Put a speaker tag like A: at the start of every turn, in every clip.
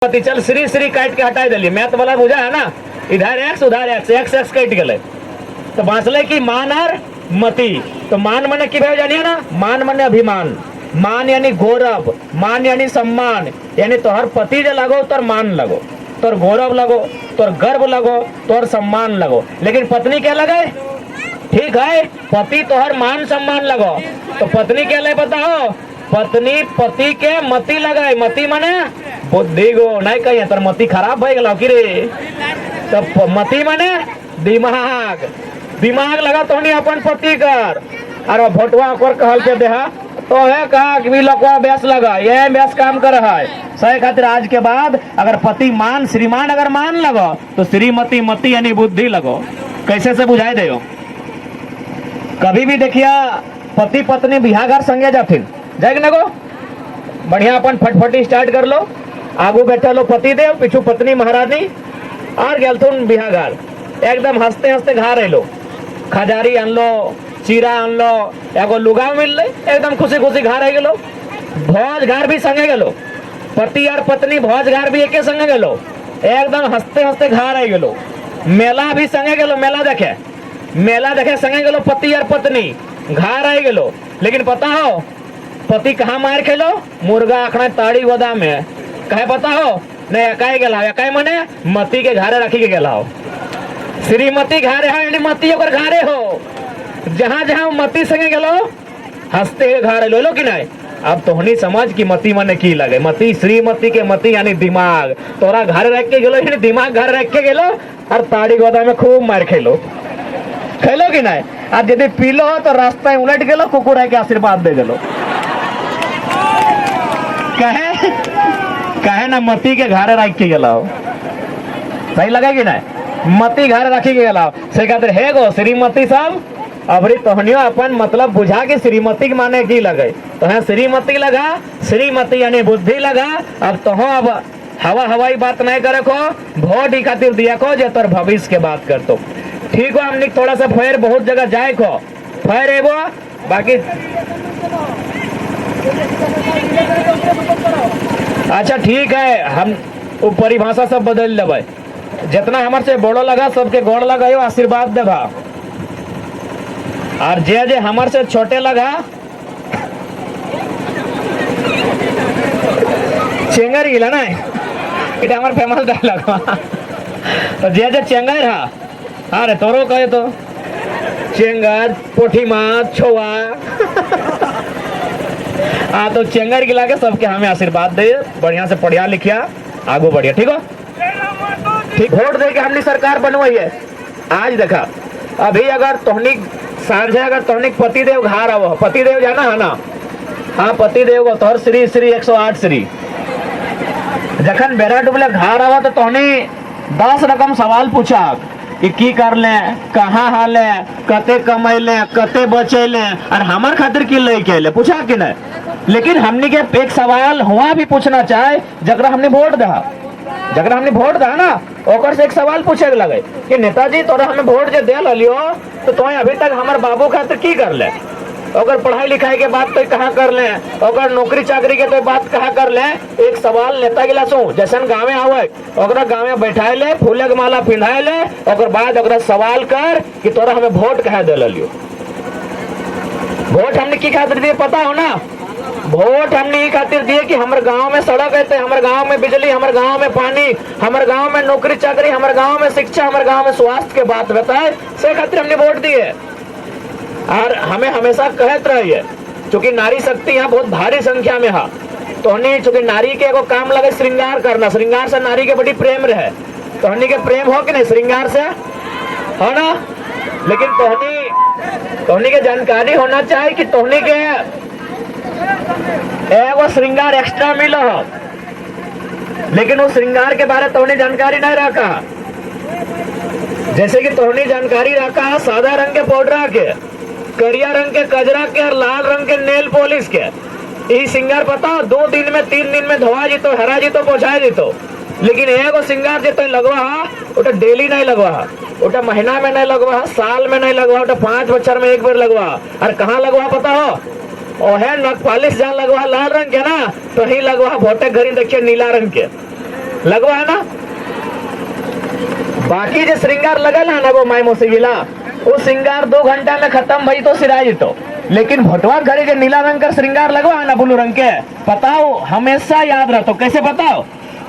A: पति चल श्री श्री काट के हटा दिली मैथ वाला बुझा है ना, इधर एक्स उधर एक्स, एक्स एक्स कट गए तो बांचले की मान और मति। तो मान मने की भाई जानिए ना, मान मने अभिमान, मान यानी गौरव, मान यानी सम्मान, यानी तोहर पति जो लगो तोर मान लगो, तोर गौरव लगो, तोर गर्व लगो, तोर सम्मान लगो। लेकिन पत्नी क्या लगे? ठीक है, पति तोहर मान सम्मान लगो, तो पत्नी क्या लगे बताओ? पत्नी पति के मति लगाए। मति माने बुद्धि गो नहीं कही तर मति खराब हो गया कि रे। तो मति माने दिमाग, दिमाग लगा तो नहीं अपन पति कर। और भोटवा कर कहल पे देहा तो है कहा कि भी लकवा बेस लगा, ये बेस काम कर रहा है। सही खातिर आज के बाद अगर पति मान श्रीमान अगर मान लगो तो श्रीमती मति यानी बुद्धि लगो। कैसे से बुझाई दे? कभी भी देखिया पति पत्नी बिहा घर संगे जाथिन जाएग लगो, बढ़िया अपन फटफटी स्टार्ट कर लो, आगू बैठा लो पति देव, पीछू पत्नी महारानी और गेलथुन बिहा घर। एकदम हंसते हंसते घर लो, खजारी आन लो, चीरा आन लो, एगो लुगा मिल ले, एकदम खुशी खुशी घर आ गेलो। भोज घर भी संगे गेलो, पति और पत्नी भोज घर भी एके संगे गेलो, एकदम हंसते हंसते घर आ गेलो। मेला भी संगे गेलो, मेला देखे संगे गेलो, पति और पत्नी घर आ गेलो। लेकिन पता हो पति कहाँ मार खेलो? मुर्गा आखना ताड़ी गोदा में। कहे पता हो? नहीं एकाई गेला, एकाई मने मती के घरे रखी के गेला हो। श्रीमती घरे हो यानी मती ओकर घरे हो। जहाँ जहाँ मती संगे गेलो हंसते हुए घरे लो लो कि नहीं। अब तोहनी समझ कि मती मने की लगे। मती श्रीमती के मती यानी दिमाग, तोरा घर रख के गेलो यानी दिमाग घर रख के गेलो और ताड़ी गोदा में खूब मार खेलो कि नहीं। अब यदि पीलो हो तो रास्ता उलट गेलो, कुकुर के आशीर्वाद दे गेलो। कहे ना मती के घर रख के गेला हो। सही लगे कि नहीं? मती घर रखी के गेला हो। से कहते हे गो श्रीमती सब अबरी तोहनियो अपन मतलब बुझा के श्रीमती के माने की लगे तो है श्रीमती लगा, श्रीमती यानी बुद्धि लगा। अब तो अब हवा हवाई बात नहीं करे को, वोट ही खातिर दिया को जे तोर भविष्य के बात कर तो ठीक हो। हमने थोड़ा सा फेर बहुत जगह जाए को फेर एबो बाकी। अच्छा ठीक है, हम वो परिभाषा सब बदल लेबै। जितना हमारे से बड़ो लगा सबके गोड़ लगायो, आशीर्वाद देबा। और जे जे हमारे से छोटे लगा चेंगर गिला ना, इटा हमार फेमस डायलॉग। तो जे जे चेंगर हा अरे तोरो कहे तो चेंगर पोठी माँ छोआ। हाँ तो चेंगर गिला के सबके हमें आशीर्वाद दे, बढ़िया से पढ़िया लिखिया आगू बढ़िया। ठीक हो ठीक। वोट दे के हमने सरकार बनवाई है। आज देखा अभी अगर तोहनी सांझे अगर तोहनी पति देव घर आवो, पति देव जाना है ना? हाँ पति देव को तोहर श्री श्री 108 श्री जखन बेरा डुबले घर आवा तो तोहनी 10 रकम सवाल पूछा कि की कर ले, कहाँ हाले, कते कमैले, कते बचैले और हमार खातिर की लेके अले, पूछा कि नहीं? लेकिन हमने के एक सवाल हुआ भी पूछना चाहे जगरा हमने वोट दा ना ओकर से एक सवाल पूछे लगे कि नेताजी तोरा हमें वोट जे दे लियो तो तोय अभी तक हमार बाबू खातिर की कर ले, अगर पढ़ाई लिखाई के बात तो कहाँ कर ले, अगर नौकरी चाकरी के तो बात कहाँ कर ले। एक सवाल नेता गिला सो जैसन गाँव आवे ओकरा गाँव में बैठाए ले, फूले के माला पिंधाए ले, और बाद ओकरा सवाल कर कि तोरा हमें वोट कहाँ दे लियो। वोट हमने की खातिर दिए पता हो ना? वोट हमने ये खातिर दिए कि हमारे गांव में सड़क है, हमारे गांव में बिजली, हमारे गांव में पानी, हमारे गांव में नौकरी चाकरी, हमारे गांव में शिक्षा, हमारे गांव में स्वास्थ्य के बात बताए। से खातिर हमने वोट दिए। और हमें हमेशा कहत रहिए क्योंकि नारी शक्ति यहाँ बहुत भारी संख्या में है। तो चूंकि नारी के एगो काम लगे श्रृंगार करना, श्रृंगार से नारी के बड़ी प्रेम रहे। तोहनी के प्रेम हो कि नहीं श्रृंगार से? हो ना? लेकिन तोहनी के जानकारी होना चाहिए कि तोहनी के एगो श्रृंगार एक्स्ट्रा मिलो हो, लेकिन वो श्रृंगार के बारे तोहनी जानकारी नहीं रखा। जैसे कि तोहनी जानकारी रखा सादा रंग के पाउडर के, करिया रंग के कजरा के और लाल रंग के नेल पॉलिश के। ये सिंगार पता 2 दिन में 3 दिन में धोआ जीतो, हरा जीतो, पहुंचाए जीतो। लेकिन एगो सिंगार जो लगवा उटा डेली नहीं लगवा, उटा महीना में नहीं लगवा, साल में नहीं लगवा, उटा 5 बच्चर में एक बार लगवा। और कहाँ लगवा पता हो? और है नख पॉलिश जहाँ लगवा लाल रंग के ना, तो ही लगवा भोटे घड़ी देखिए नीला रंग के। लगवा है ना। बाकी जो श्रृंगार लगल है ना वो माई मोसीला, वो श्रृंगार 2 घंटा में खत्म भई तो सिराई तो, लेकिन भोटवा घरे जो नीला रंग का श्रृंगार लगवा है ना ब्लू रंग के, बताओ हमेशा याद रहतो। कैसे बताओ?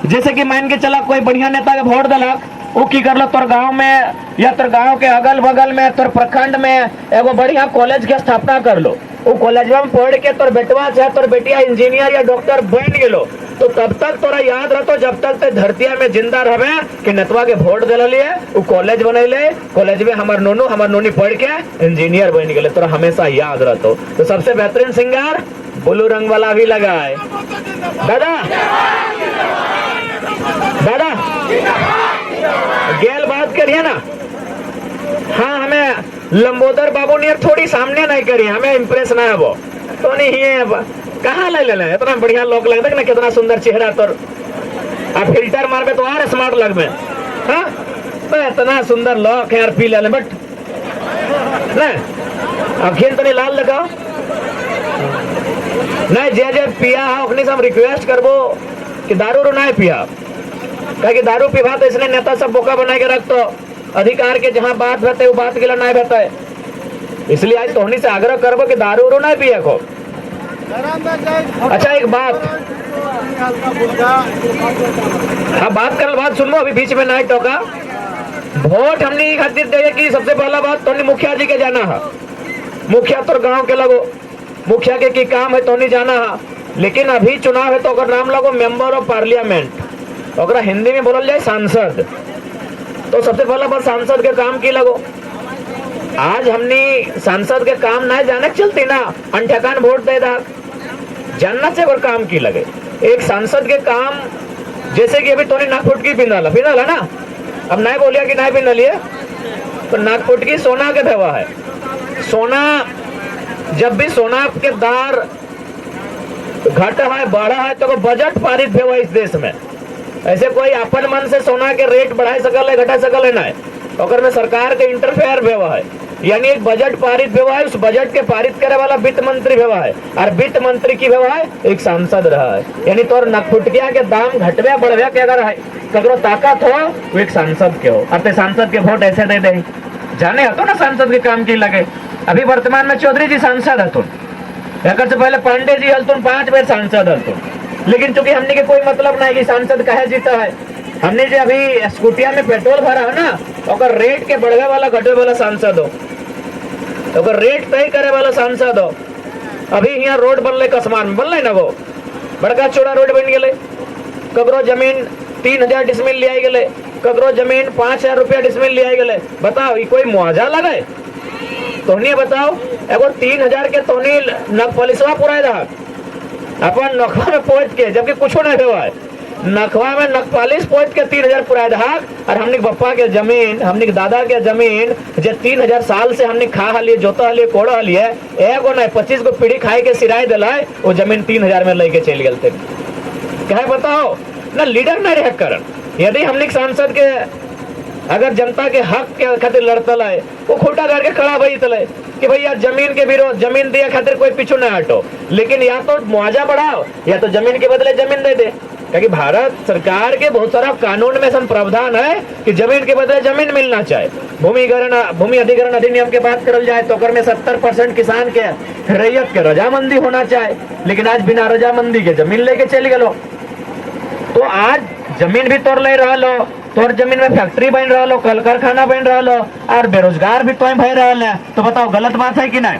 A: जैसे कि मान के चला कोई बढ़िया नेता के वोट दिला, वो की कर लो तोर गांव में या तोर गांव के अगल बगल में तोर प्रखंड में एगो बढ़िया कॉलेज के स्थापना कर लो। वो कॉलेजवा में पढ़ के तोर बेटवा चाहे तोर बेटिया इंजीनियर या डॉक्टर बन गेलो, तो तब तक तोरा याद रहतो जब तक ते धरतिया में जिंदा रहबे कि नतवा के वोट दिला लिए, वो कॉलेज बनैले, कॉलेज में हमार नोनू हमार नोनी पढ़ के इंजीनियर बन गेले, तोरा हमेशा याद रहतो। तो सबसे बेहतरीन श्रृंगार ब्लू रंग वाला भी लगाए। दादा दादा गेल बात करिए ना, हाँ हमें लंबोदर बाबू ने थोड़ी सामने नहीं करी, हमें इम्प्रेस ना है वो तो नहीं है। कहाँ ले ले इतना बढ़िया लोग लगता है ना, कितना सुंदर चेहरा तोर, अब फिल्टर मारबे तो और स्मार्ट लगबे। हाँ तो इतना सुंदर लोग यार पी ले बट नहीं अखिल तो नहीं लाल लगाओ नहीं, जे पिया है अपनी सब रिक्वेस्ट करबो कि दारू ना पिया, कि दारू पीवा तो इसलिए नेता सब बोका बना के रख, तो अधिकार के जहाँ बात रहते वो बात के लिए नहीं रहता है, इसलिए आज तोहनी से आग्रह करबो कि दारू उरू नहीं पिया को। अच्छा एक बात, हाँ बात कर बात सुनो, अभी बीच में नहीं टोका। वोट हमने खातिर दे कि सबसे पहला बात तो मुखिया जी के जाना है, मुखिया तो गांव के लगो, मुखिया के की काम है तो नहीं जाना है, लेकिन अभी चुनाव है तो अगर नाम लगो मेंबर ऑफ पार्लियामेंट, अगर हिंदी में बोलल जाए सांसद, तो सबसे पहला बात सांसद के काम की लगो। आज हमने सांसद के काम ना जाने चलती ना, अनठकान वोट दे दा, जानना चाहिए काम की लगे। एक सांसद के काम जैसे कि अभी तोने नागपुटकी पिंधाला ना, अब नहीं बोलिया कि नहीं पिंधलिए, तो नागपुटकी सोना के भेवा है। सोना जब भी सोना के दार घटा है बढ़ा है तो बजट पारित भेवा इस देश में, ऐसे कोई अपन मन से सोना के रेट बढ़ा सकल है घटा सकल है ना, अगर में सरकार के इंटरफेयर भेवा है, यानी एक बजट पारित भेवा है, उस बजट के पारित करे वाला वित्त मंत्री भेवा है, और वित्त मंत्री की भेवा है एक सांसद रहा है। यानी तोर नखफुटिया के दाम घटवे बढ़वे के अगर है ककरो ताकत हो वो एक सांसद के हो, अब सांसद के वोट ऐसे दे दे जाने हतो ना सांसद के काम की लगे। अभी वर्तमान में चौधरी जी सांसद हतुन, एक से पहले पांडे जी हलतुन 5 बार सांसद हलतुन, लेकिन चूंकि हमने के कोई मतलब नहीं कि सांसद कहे जीता है, हमने जो अभी स्कूटिया में पेट्रोल भरा है ना, अगर रेट के बढ़वे वाला घटे वाला सांसद हो, अगर रेट तय करे वाला सांसद हो। अभी यहाँ रोड बनले कसमान में बनल ना, वो बड़का चौड़ा रोड बन गए, ककरो जमीन 3000 डिसमिल लिया गए, ककरो जमीन 5000 रुपया डिसमिल लिया गए। बताओ ये कोई मुआवजा लगे? तोहनी बताओ एगो 3000 के तोहनी नखपलिसवा पुराए रहा अपन नखवा में पहुंच के, जबकि कुछ नहीं हुआ है, नखवा में नखपालिश पहुंच के 3000 पुराए रहा, और हमने बप्पा के जमीन हमने दादा के जमीन जो 3000 साल से हमने खा लिए जोता लिए कोड़ा लिए, एगो नहीं 25 गो पीढ़ी खाए के सिराय दिलाए, वो जमीन 3000 में लेके चल गए थे। क्या बताओ ना, लीडर नहीं रह करन। यदि हमने सांसद के अगर जनता के हक के खातिर लड़ता है, वो खोटा करके खड़ा भाई तले कि भैया जमीन के विरोध, जमीन दिया खातिर कोई पीछू न हटो, लेकिन या तो मुआवजा बढ़ाओ या तो जमीन के बदले जमीन दे दे, क्योंकि भारत सरकार के बहुत सारा कानून में सब प्रावधान है कि जमीन के बदले जमीन मिलना चाहिए। भूमि अधिग्रहण अधिनियम के बात करल जाए तो में 70% किसान के रैयत के रजामंदी होना चाहिए, लेकिन आज बिना रजामंदी के जमीन लेके चल गए। तो आज जमीन भी तोड़ ले रहा लो, तोर जमीन में फैक्ट्री बन रहा लो, कल कारखाना बन रहा लो, और बेरोजगार भी तो भय रहा है, तो बताओ गलत बात है कि नहीं?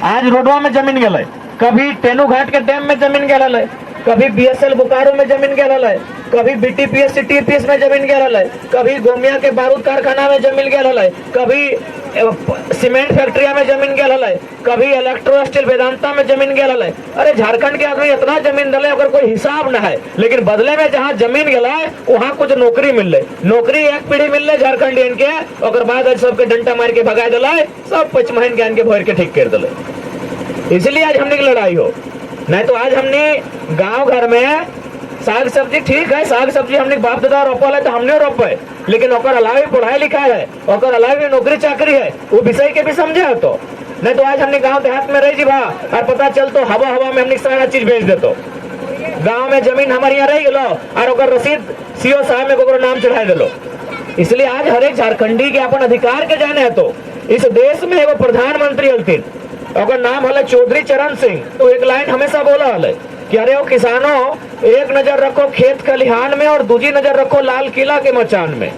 A: आज रोडवा में जमीन गए, कभी तेनू घाट के डैम में जमीन गए, कभी बीएसएल बोकारो में जमीन गए, कभी बीटीपीएस सीटीपीएस में जमीन गए, कभी गोमिया के बारूद कारखाना में जमीन गए, कभी सीमेंट फैक्ट्रिया में जमीन गए, कभी इलेक्ट्रो स्टील वेदांता में जमीन गए। अरे झारखंड के आदमी इतना जमीन दिले अगर कोई हिसाब न है, लेकिन बदले में जहाँ जमीन गए वहाँ कुछ नौकरी मिल रही, नौकरी एक पीढ़ी मिल रही झारखंडियन के, और बाद आज सबके डंटा मार के भगा दिलाए, सब 5 महीने ज्ञान के भर के ठीक कर दिले। इसलिए आज हमने की लड़ाई हो, नहीं तो आज हमने गांव घर में साग सब्जी, ठीक है साग सब्जी हमने बाप दादा रोपल है तो हमने रोपे, लेकिन ओकर अलावे पढ़ाई लिखाई है, ओकर अलावे नौकरी चाकरी है, वो विषय के भी समझे हो तो नहीं तो आज हमने गांव देहात में रह जी भा और पता चल तो हवा में हमने सारा चीज भेज देतो। गांव में जमीन हमारे यहाँ रह गलो और ओकर रसीद सीओ साहब में ओकरो नाम चढ़ा दिलो। इसलिए आज हर एक झारखंडी के अपन अधिकार के जाने है। तो इस देश में एगो प्रधानमंत्री हलथिन, ओकर नाम हल चौधरी चरण सिंह। तो एक लाइन हमेशा बोला हल कि अरे वो किसानों, एक नजर रखो खेत खलिहान में और दूसरी नजर रखो लाल किला के मचान में।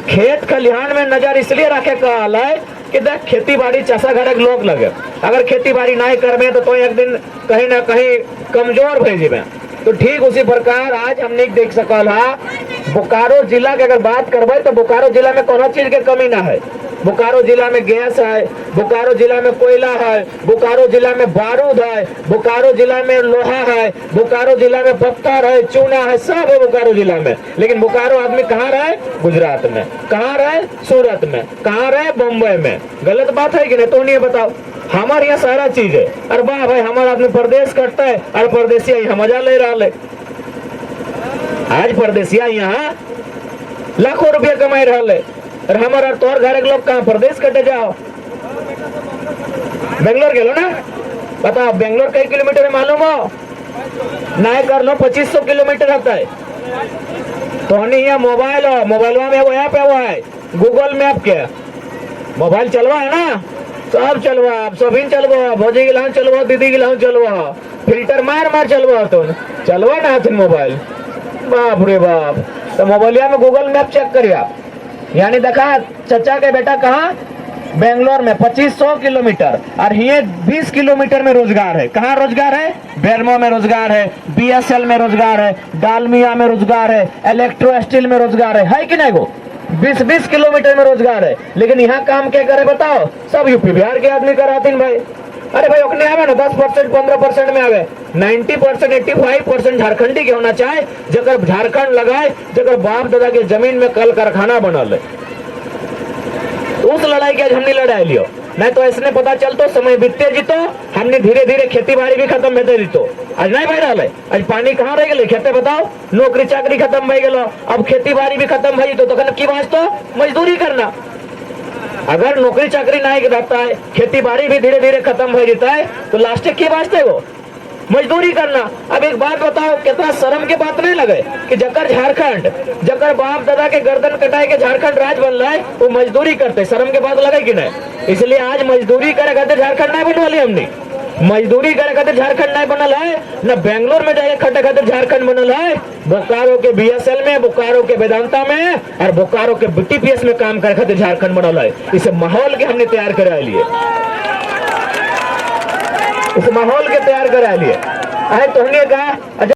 A: खेत खलिहान में नजर इसलिए रखे कहल है कि देख खेती बाड़ी चाषा घर के लोग लगे, अगर खेती बाड़ी नहीं करबे तो एक दिन कहीं ना कहीं कमजोर भे जेबे। तो ठीक उसी प्रकार आज हमने देख सकल है बोकारो जिला के अगर बात करबे तो बोकारो जिला में कोनो चीज के कमी ना है। बोकारो जिला में गैस है, बोकारो जिला में कोयला है, बोकारो जिला में बारूद है, बोकारो जिला में लोहा है, बोकारो जिला में पत्थर है, चूना है, सब है बोकारो जिला में। लेकिन बोकारो आदमी कहाँ रहे? गुजरात में। कहाँ रहे? सूरत में। कहाँ रहे? बम्बई में। गलत बात है कि नहीं? तो नहीं बताओ। हमारे यहाँ सारा चीज है। अरे वाह भाई, हमारा आदमी परदेश करता है और परदेसिया यहाँ मजा ले रहा है। आज परदेसिया यहाँ लाखों रुपया कमाई रहा है और हमारा तोर घर के लोग कहाँ परदेश कटे जाओ। बेंगलोर गेलो ना, बताओ बेंगलोर कई किलोमीटर है मालूम हो? नहीं कर लो 2500 किलोमीटर होता है। तो यहाँ मोबाइल हो, मोबाइल में वो ऐप है, वो है गूगल मैप के। मोबाइल चलवा है ना, सब चलवा, आप सभी चलवा, भौजी गिलाओ चलवा, दीदी गिलाओ चलवा, फिल्टर मार मार चलवा। तो चलवा ना हाथ मोबाइल, बाप रे बाप। तो मोबाइलिया में गूगल मैप चेक करिए आप। यानी देखा चचा के बेटा कहाँ? बेंगलोर में 2500 किलोमीटर और ये 20 किलोमीटर में रोजगार है। कहाँ रोजगार है? बेरमो में रोजगार है, बीएसएल में रोजगार है, डालमिया में रोजगार है, इलेक्ट्रो स्टील में रोजगार है कि नहीं? वो 20-20 किलोमीटर में रोजगार है। लेकिन यहाँ काम क्या करे बताओ? सब यूपी बिहार के आदमी कराते भाई। अरे भाई ओकने आवे ना 10% 15% में आवे, 90% 85% झारखंडी के होना चाहे, जकर झारखंड लगाए, जकर बाप दादा के जमीन में कल कारखाना बनल है। उस लड़ाई के आज हमने लड़ाई लियो, नहीं तो ऐसने पता चलतो समय बीतते जीतो, हमने धीरे धीरे खेती बाड़ी भी खत्म होते जीतो। आज नहीं भाई रहा है, आज पानी कहाँ रह गए खेते बताओ? नौकरी चाकरी खत्म भई गेलो, अब खेती बाड़ी भी खत्म भई तो कन की वास्तो मजदूरी करना। अगर नौकरी चाकरी नहीं रहता है, खेती बाड़ी भी धीरे धीरे खत्म हो जाता है, तो लास्ट की वास्ते वो मजदूरी करना। अब एक बात बताओ, कितना शर्म के बात नहीं लगे कि जकर झारखंड, जकर बाप दादा के गर्दन कटाए के झारखंड राज बन रहा है, वो मजदूरी करते, शर्म के बात लगे कि नहीं? इसलिए आज मजदूरी करे खातिर झारखंड नहीं बनवाली हमने। मजदूरी करे खातिर झारखंड नहीं बनल है, न बेंगलोर में जाके खटे खातिर झारखंड बनल है। बोकारो के बीएसएल में, बोकारो के वेदांता में और बोकारो के बीटीपीएस में काम करे खातिर झारखंड बनल है। इस माहौल के हमने तैयार करा लिए, इस माहौल के तैयार करा लिए। तो हमने कहा